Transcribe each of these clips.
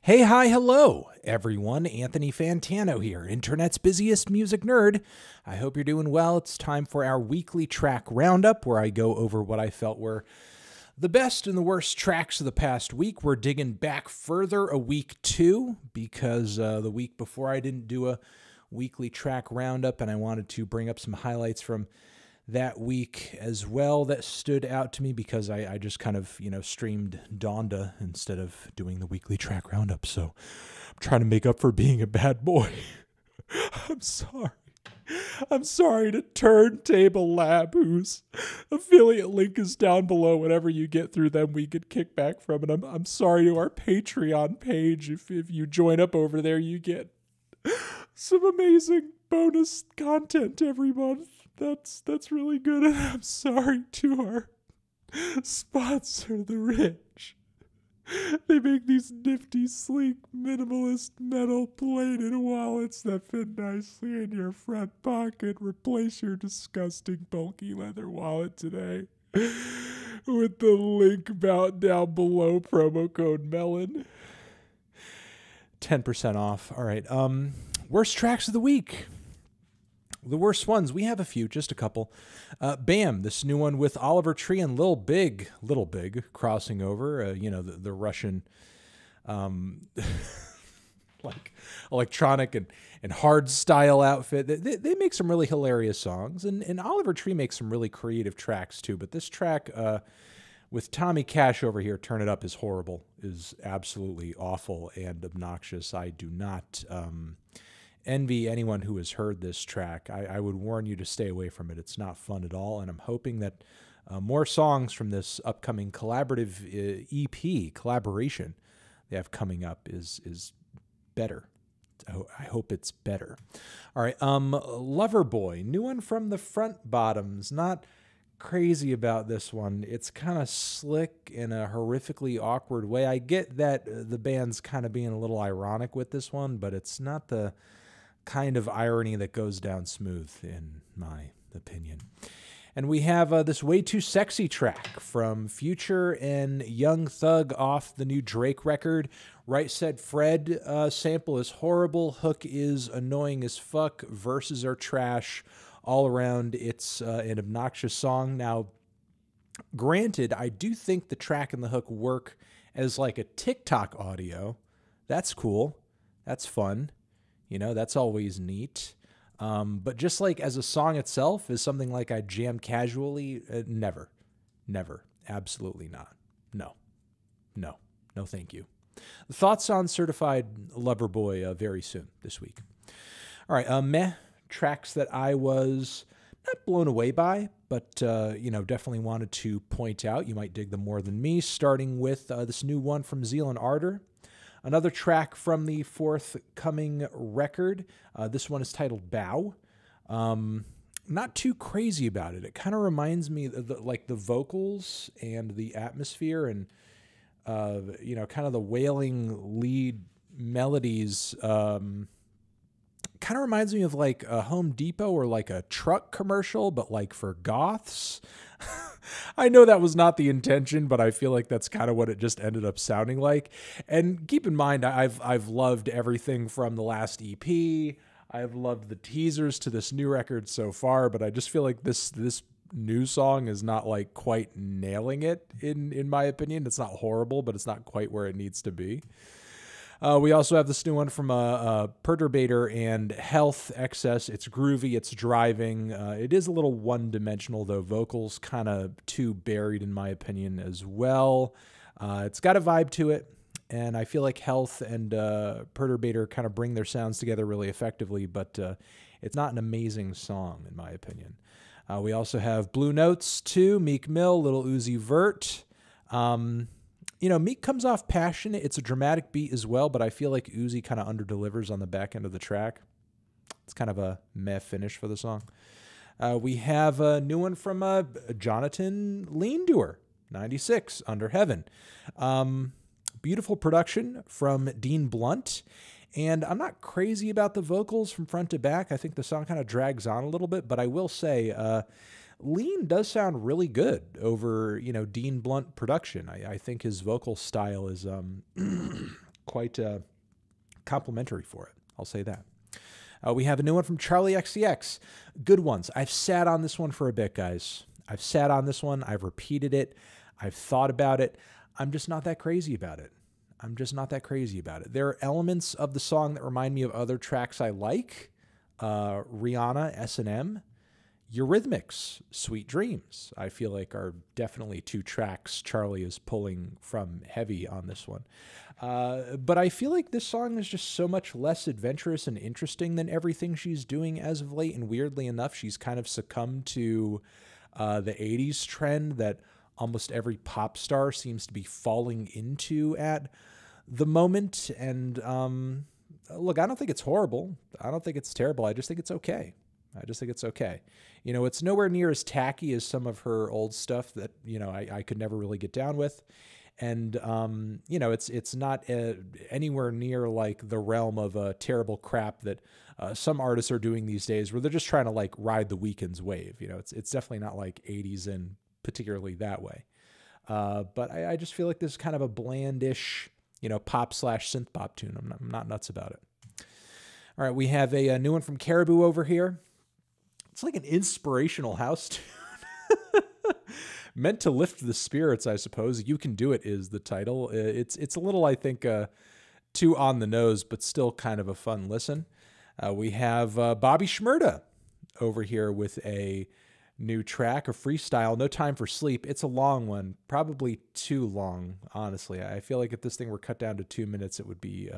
Hey, hi, hello, everyone. Anthony Fantano here, internet's busiest music nerd. I hope you're doing well. It's time for our weekly track roundup where I go over what I felt were the best and the worst tracks of the past week. We're digging back further a week too because the week before I didn't do a weekly track roundup, and I wanted to bring up some highlights from that week as well that stood out to me because I just kind of, streamed Donda instead of doing the weekly track roundup. So I'm trying to make up for being a bad boy. I'm sorry. I'm sorry to Turntable Lab, whose affiliate link is down below. Whenever you get through them, we get kickback from it. I'm sorry to our Patreon page. If you join up over there, you get some amazing bonus content every month. That's really good. And I'm sorry to our sponsor, The Ridge. They make these nifty, sleek, minimalist metal plated wallets that fit nicely in your front pocket. Replace your disgusting bulky leather wallet today with the link about down below, promo code MELON. 10% off. All right. Worst tracks of the week. The worst ones, we have a few, just a couple. Bam, this new one with Oliver Tree and Lil Big crossing over, the Russian like electronic and hard style outfit. They make some really hilarious songs, and Oliver Tree makes some really creative tracks too, but this track with Tommy Cash over here, Turn It Up, is horrible, is absolutely awful and obnoxious. I do not envy anyone who has heard this track. I would warn you to stay away from it. It's not fun at all, and I'm hoping that more songs from this upcoming collaborative EP collaboration they have coming up is better. I hope it's better. All right, Loverboy, new one from the Front Bottoms. Not crazy about this one. It's kind of slick in a horrifically awkward way. I get that the band's kind of being a little ironic with this one, but it's not the kind of irony that goes down smooth, in my opinion. And we have this Way Too Sexy track from Future and Young Thug off the new Drake record. Right Said Fred sample is horrible. Hook is annoying as fuck. Verses are trash. All around, it's an obnoxious song. Now, granted, I do think the track and the hook work as like a TikTok audio. That's cool. That's fun. That's always neat. But just like as a song itself, is something like I jam casually? Never. Absolutely not. No, thank you. Thoughts on Certified Lover Boy very soon this week. All right, meh tracks that I was not blown away by, but, definitely wanted to point out. You might dig them more than me, starting with this new one from Zealand Ardor. Another track from the forthcoming record. This one is titled Bow. Not too crazy about it. It kind of reminds me of the vocals and the atmosphere and, kind of the wailing lead melodies. Kind of reminds me of like a Home Depot or like a truck commercial, but like for goths. I know that was not the intention, but I feel like that's kind of what it just ended up sounding like. And keep in mind, I've loved everything from the last EP. I've loved the teasers to this new record so far, but I just feel like this new song is not like quite nailing it in my opinion. It's not horrible, but it's not quite where it needs to be. We also have this new one from Perturbator and Health Excess. It's groovy, it's driving. It is a little one-dimensional, though. Vocals kind of too buried, in my opinion, as well. It's got a vibe to it, and I feel like Health and Perturbator kind of bring their sounds together really effectively, but it's not an amazing song, in my opinion. We also have Blue Notes 2, Meek Mill, Lil Uzi Vert. Meek comes off passionate. It's a dramatic beat as well, but I feel like Uzi kind of underdelivers on the back end of the track. It's kind of a meh finish for the song. We have a new one from Jonathan Leindoer, 96, Under Heaven. Beautiful production from Dean Blunt. And I'm not crazy about the vocals from front to back. I think the song kind of drags on a little bit, but I will say Lean does sound really good over, Dean Blunt production. I think his vocal style is quite complimentary for it. I'll say that. We have a new one from Charlie XCX. Good ones. I've sat on this one for a bit, guys. I've sat on this one. I've repeated it. I've thought about it. I'm just not that crazy about it. There are elements of the song that remind me of other tracks I like. Rihanna, S&M. Eurythmics, Sweet Dreams, I feel like are definitely two tracks Charlie is pulling from heavy on this one. But I feel like this song is just so much less adventurous and interesting than everything she's doing as of late. And weirdly enough, she's kind of succumbed to the 80s trend that almost every pop star seems to be falling into at the moment. And look, I don't think it's horrible. I don't think it's terrible. I just think it's okay. You know, it's nowhere near as tacky as some of her old stuff that, you know, I could never really get down with. And, you know, it's not anywhere near like the realm of terrible crap that some artists are doing these days where they're just trying to like ride the Weeknd's wave. You know, it's definitely not like 80s and particularly that way. But I just feel like this is kind of a blandish, you know, pop/synth pop tune. I'm not nuts about it. All right, we have a new one from Caribou over here. It's like an inspirational house tune. Meant to lift the spirits, I suppose. You Can Do It is the title. It's a little, I think, too on the nose, but still kind of a fun listen. We have Bobby Shmurda over here with a new track, a freestyle, No Time for Sleep. It's a long one, probably too long, honestly. I feel like if this thing were cut down to 2 minutes, it would be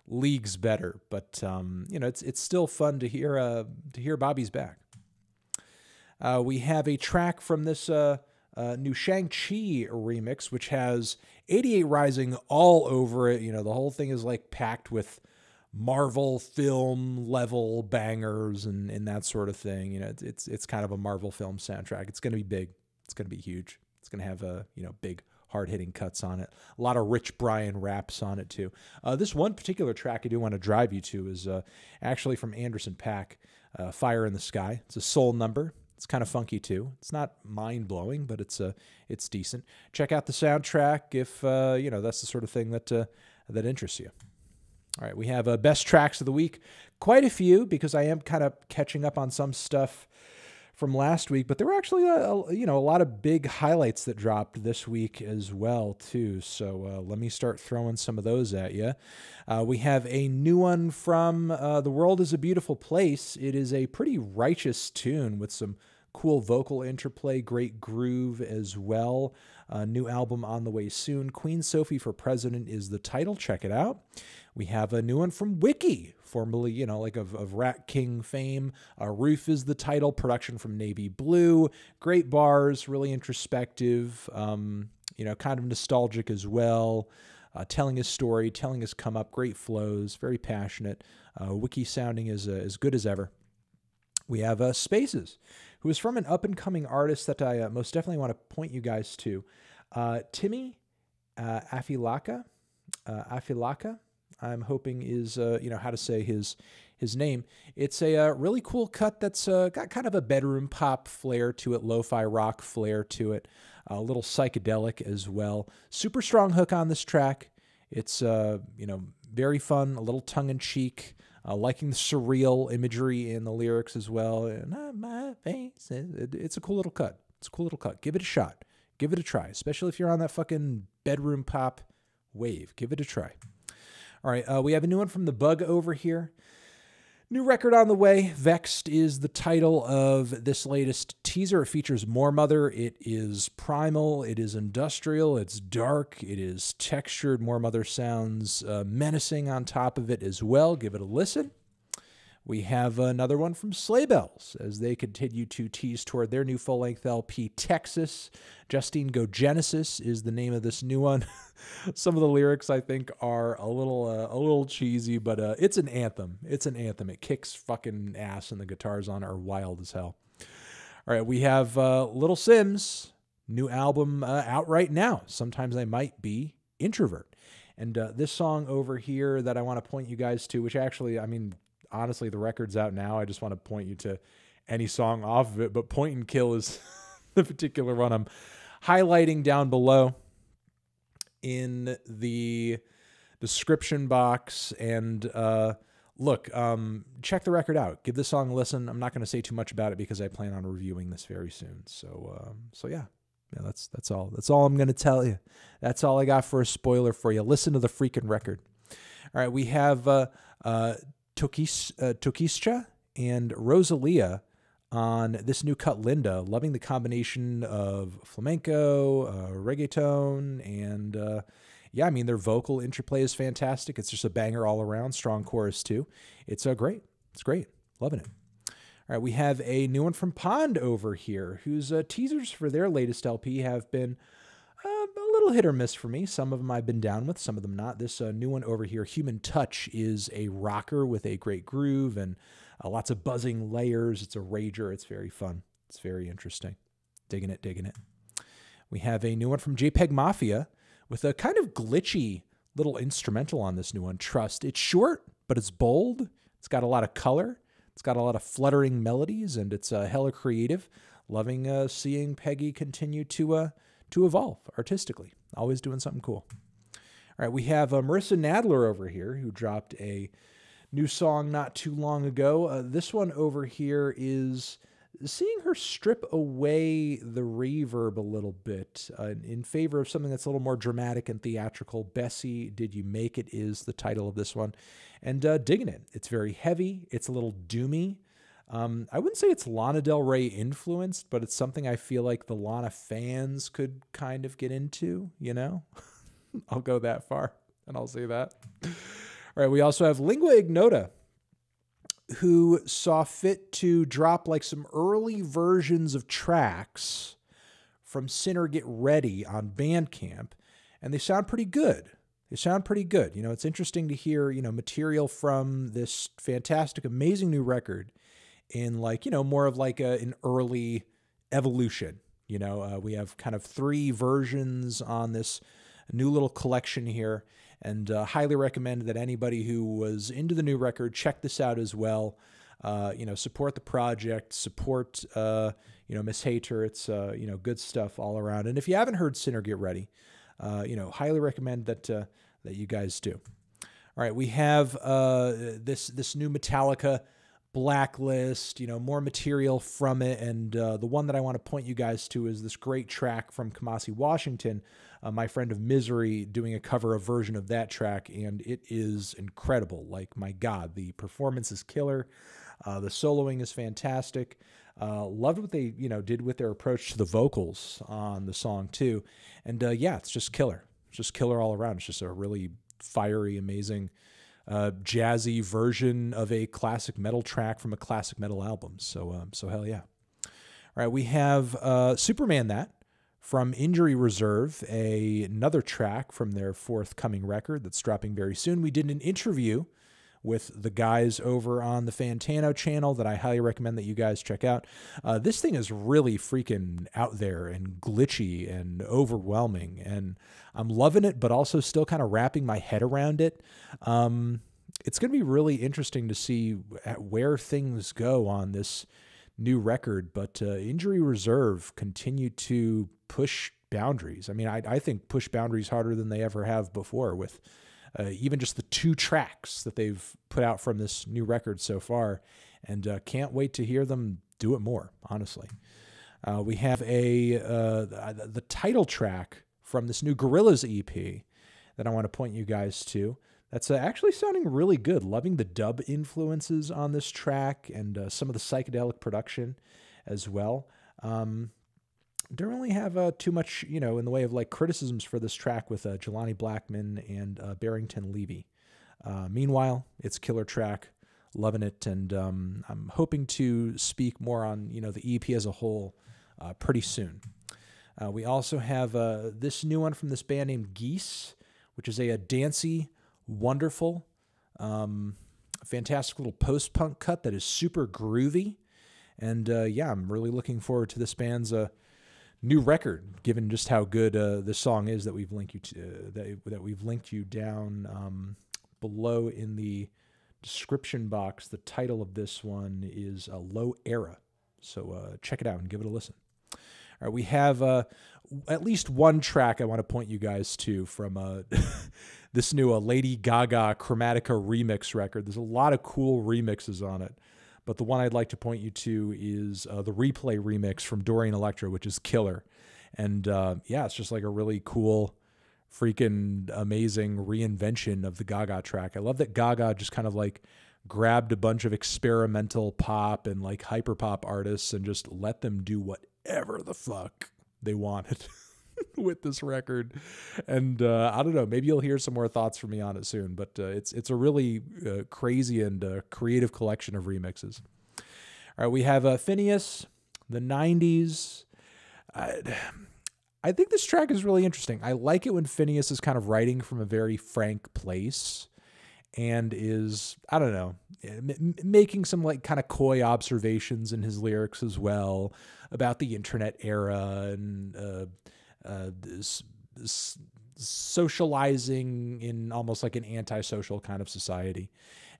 leagues better. But you know, it's still fun to hear Bobby's back. We have a track from this new Shang-Chi remix, which has 88 Rising all over it. You know, the whole thing is like packed with Marvel film level bangers and that sort of thing. You know, it's kind of a Marvel film soundtrack. It's going to be big. It's going to be huge. It's going to have you know, big hard-hitting cuts on it. A lot of Rich Brian raps on it too. This one particular track I do want to drive you to is actually from Anderson .Paak, Fire in the Sky. It's a soul number. It's kind of funky too. It's not mind-blowing, but it's decent. Check out the soundtrack if you know, that's the sort of thing that interests you. All right, we have best tracks of the week. Quite a few, because I am kind of catching up on some stuff from last week, but there were actually you know, a lot of big highlights that dropped this week as well too. So let me start throwing some of those at you. We have a new one from The World Is a Beautiful Place. It is a pretty righteous tune with some cool vocal interplay, great groove as well. New album on the way soon. Queen Sophie for President is the title. Check it out. We have a new one from Wiki, formerly, you know, like of Rat King fame. Roof is the title. Production from Navy Blue. Great bars, really introspective, you know, kind of nostalgic as well. Telling his story, telling his come up, great flows, very passionate. Wiki sounding as good as ever. We have Spaces, who is from an up-and-coming artist that I most definitely want to point you guys to. Timmy Afilaka, I'm hoping is, you know, how to say his name. It's a really cool cut that's got kind of a bedroom pop flair to it, lo-fi rock flair to it, a little psychedelic as well. Super strong hook on this track. It's, you know, very fun, a little tongue-in-cheek. Liking the surreal imagery in the lyrics as well. Not my face. It's a cool little cut. Give it a shot. Give it a try, especially if you're on that fucking bedroom pop wave. Give it a try. All right, we have a new one from The Bug over here. New record on the way. Vexed is the title of this latest teaser. It features More Mother. It is primal. It is industrial. It's dark. It is textured. More Mother sounds menacing on top of it as well. Give it a listen. We have another one from Sleigh Bells as they continue to tease toward their new full-length LP, Texas. Justine Go Genesis is the name of this new one. Some of the lyrics, I think, are a little cheesy, but it's an anthem. It's an anthem. It kicks fucking ass, and the guitars on it are wild as hell. All right, we have Little Sims, new album out right now. Sometimes I Might Be Introvert. And this song over here that I want to point you guys to, which actually, I mean, honestly, the record's out now. I just want to point you to any song off of it, but Point and Kill is the particular one I'm highlighting down below in the description box. And look, check the record out. Give the song a listen. I'm not going to say too much about it because I plan on reviewing this very soon. So yeah. Yeah, that's all. That's all I'm going to tell you. That's all I got for a spoiler for you. Listen to the freaking record. All right, we have Tokischa and Rosalia on this new cut, Linda. Loving the combination of flamenco, reggaeton, and yeah, I mean, their vocal interplay is fantastic. It's just a banger all around. Strong chorus, too. It's great. It's great. Loving it. All right, we have a new one from Pond over here, whose teasers for their latest LP have been a little hit or miss for me. Some of them I've been down with, some of them not. This new one over here, Human Touch, is a rocker with a great groove and lots of buzzing layers. It's a rager. It's very fun. It's very interesting. Digging it, digging it. We have a new one from JPEG Mafia with a kind of glitchy little instrumental on this new one, Trust. It's short, but it's bold. It's got a lot of color. It's got a lot of fluttering melodies, and it's hella creative. Loving seeing Peggy continue to evolve artistically. Always doing something cool. All right, we have Marissa Nadler over here, who dropped a new song not too long ago. This one over here is seeing her strip away the reverb a little bit in favor of something that's a little more dramatic and theatrical. Bessie, Did You Make It is the title of this one. And digging it. It's very heavy. It's a little doomy. I wouldn't say it's Lana Del Rey influenced, but it's something I feel like the Lana fans could kind of get into, you know? I'll go that far, and I'll say that. All right, we also have Lingua Ignota, who saw fit to drop like some early versions of tracks from Sinner Get Ready on Bandcamp, and they sound pretty good. They sound pretty good. You know, it's interesting to hear, you know, material from this fantastic, amazing new record in like, you know, more of like an early evolution. You know, we have kind of 3 versions on this new little collection here, and highly recommend that anybody who was into the new record check this out as well. You know, support the project, support, you know, Miss Hater. It's, you know, good stuff all around. And if you haven't heard Sinner Get Ready, you know, highly recommend that that you guys do. All right, we have this new Metallica, Blacklist, you know, more material from it, and the one that I want to point you guys to is this great track from Kamasi Washington, my friend of Misery, doing a cover of version of that track, and it is incredible. Like, my God, the performance is killer. The soloing is fantastic. Loved what they, you know, did with their approach to the vocals on the song too. And yeah, it's just killer. It's just killer all around. It's just a really fiery, amazing, jazzy version of a classic metal track from a classic metal album. So, so hell yeah. All right, we have Superman That from Injury Reserve, another track from their forthcoming record that's dropping very soon. We did an interview with the guys over on the Fantano channel that I highly recommend that you guys check out. This thing is really freaking out there and glitchy and overwhelming, and I'm loving it, but also still kind of wrapping my head around it. It's going to be really interesting to see where things go on this new record, but Injury Reserve continue to push boundaries. I mean, I think push boundaries harder than they ever have before with even just the 2 tracks that they've put out from this new record so far, and can't wait to hear them do it more, honestly. We have the title track from this new Gorillaz EP that I want to point you guys to. That's actually sounding really good. Loving the dub influences on this track and some of the psychedelic production as well. Don't really have too much, you know, in the way of like criticisms for this track with Jelani Blackman and Barrington Levy. Meanwhile, it's a killer track, loving it, and I'm hoping to speak more on, you know, the EP as a whole pretty soon. We also have this new one from this band named Geese, which is a dancey, wonderful, fantastic little post-punk cut that is super groovy. And yeah, I'm really looking forward to this band's new record, given just how good this song is that we've linked you to, that we've linked you down below in the description box. The title of this one is Low Era, so check it out and give it a listen. right, we have at least one track I want to point you guys to from this new Lady Gaga Chromatica remix record. There's a lot of cool remixes on it, but the one I'd like to point you to is the Replay remix from Dorian Electra, which is killer. And yeah, it's just like a really cool, freaking amazing reinvention of the Gaga track. I love that Gaga just kind of like grabbed a bunch of experimental pop and like hyperpop artists and just let them do whatever the fuck they wanted with this record. And I don't know, maybe you'll hear some more thoughts from me on it soon, but it's a really crazy and creative collection of remixes. All right, we have Phineas, the 90s. I think this track is really interesting. I like it when Phineas is kind of writing from a very frank place and is, I don't know, making some like kind of coy observations in his lyrics as well about the internet era and socializing in almost like an antisocial kind of society.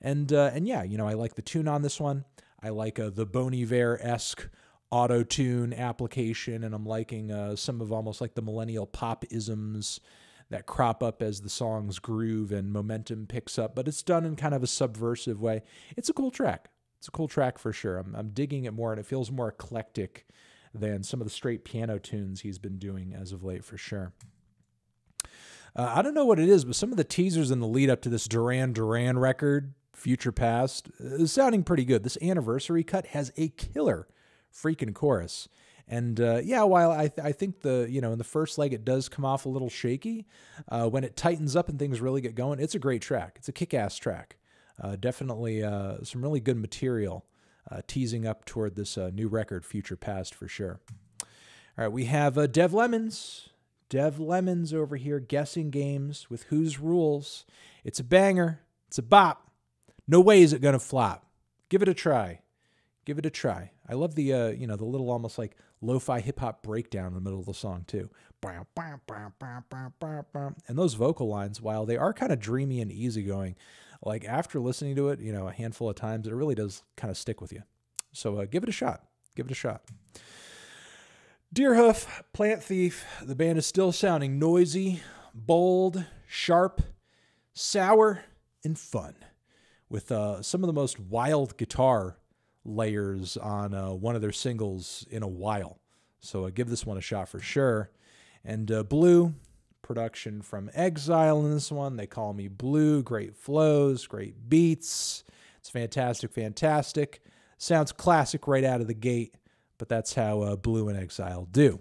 And yeah, you know, I like the tune on this one. I like the Bon Iver-esque auto-tune application, and I'm liking some of almost like the millennial pop isms that crop up as the song's groove and momentum picks up, but it's done in kind of a subversive way. It's a cool track. It's a cool track for sure. I'm digging it more, and it feels more eclectic than some of the straight piano tunes he's been doing as of late for sure. I don't know what it is, but some of the teasers in the lead up to this Duran Duran record, Future Past, is sounding pretty good. This anniversary cut has a killer freaking chorus. And yeah, while I think in the first leg it does come off a little shaky, when it tightens up and things really get going, it's a great track. It's a kick-ass track. Definitely some really good material teasing up toward this new record, Future Past, for sure. All right, we have Dev Lemons. Dev Lemons over here, Guessing Games with Whose Rules. It's a banger. It's a bop. No way is it going to flop. Give it a try. Give it a try. I love the the little almost like lo-fi hip-hop breakdown in the middle of the song too. And those vocal lines, while they are kind of dreamy and easygoing, like after listening to it, a handful of times, it really does kind of stick with you. So give it a shot. Give it a shot. Deerhoof, Plant Thief. The band is still sounding noisy, bold, sharp, sour, and fun, with some of the most wild guitar layers on one of their singles in a while. So give this one a shot for sure. And Blue, production from Exile in this one. They call me Blue. Great flows, great beats. It's fantastic, fantastic. Sounds classic right out of the gate, but that's how Blue and Exile do.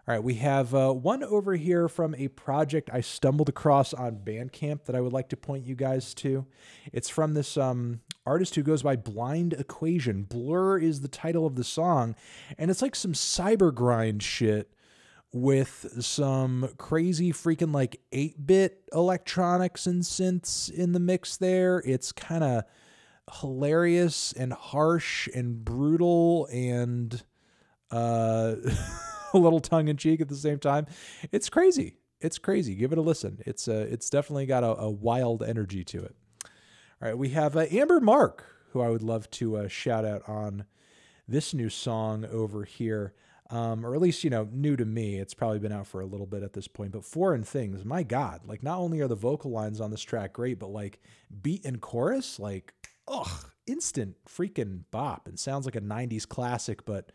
All right, we have one over here from a project I stumbled across on Bandcamp that I would like to point you guys to. It's from this artist who goes by Blind Equation. Blur is the title of the song, and it's like some cyber grind shit with some crazy freaking like 8-bit electronics and synths in the mix there. It's kind of hilarious and harsh and brutal and a little tongue-in-cheek at the same time. It's crazy. It's crazy. Give it a listen. It's definitely got a wild energy to it. All right, we have Amber Mark, who I would love to shout out on this new song over here, or at least, new to me. It's probably been out for a little bit at this point, but Foreign Things, my God, like not only are the vocal lines on this track great, but like beat and chorus, like, instant freaking bop, and sounds like a 90s classic, but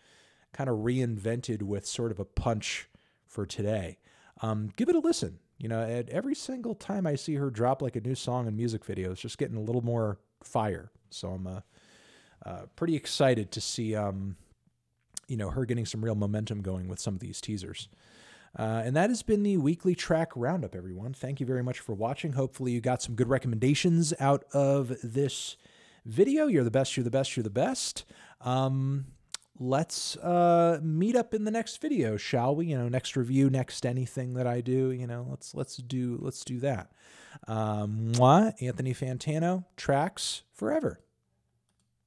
kind of reinvented with sort of a punch for today. Give it a listen. At every single time I see her drop like a new song and music video, it's just getting a little more fire. So I'm pretty excited to see, her getting some real momentum going with some of these teasers. And that has been the weekly track roundup, everyone. Thank you very much for watching. Hopefully you got some good recommendations out of this video. You're the best, you're the best, you're the best. Let's meet up in the next video, shall we? Next review, next anything that I do, let's do that. Anthony Fantano, Tracks Forever.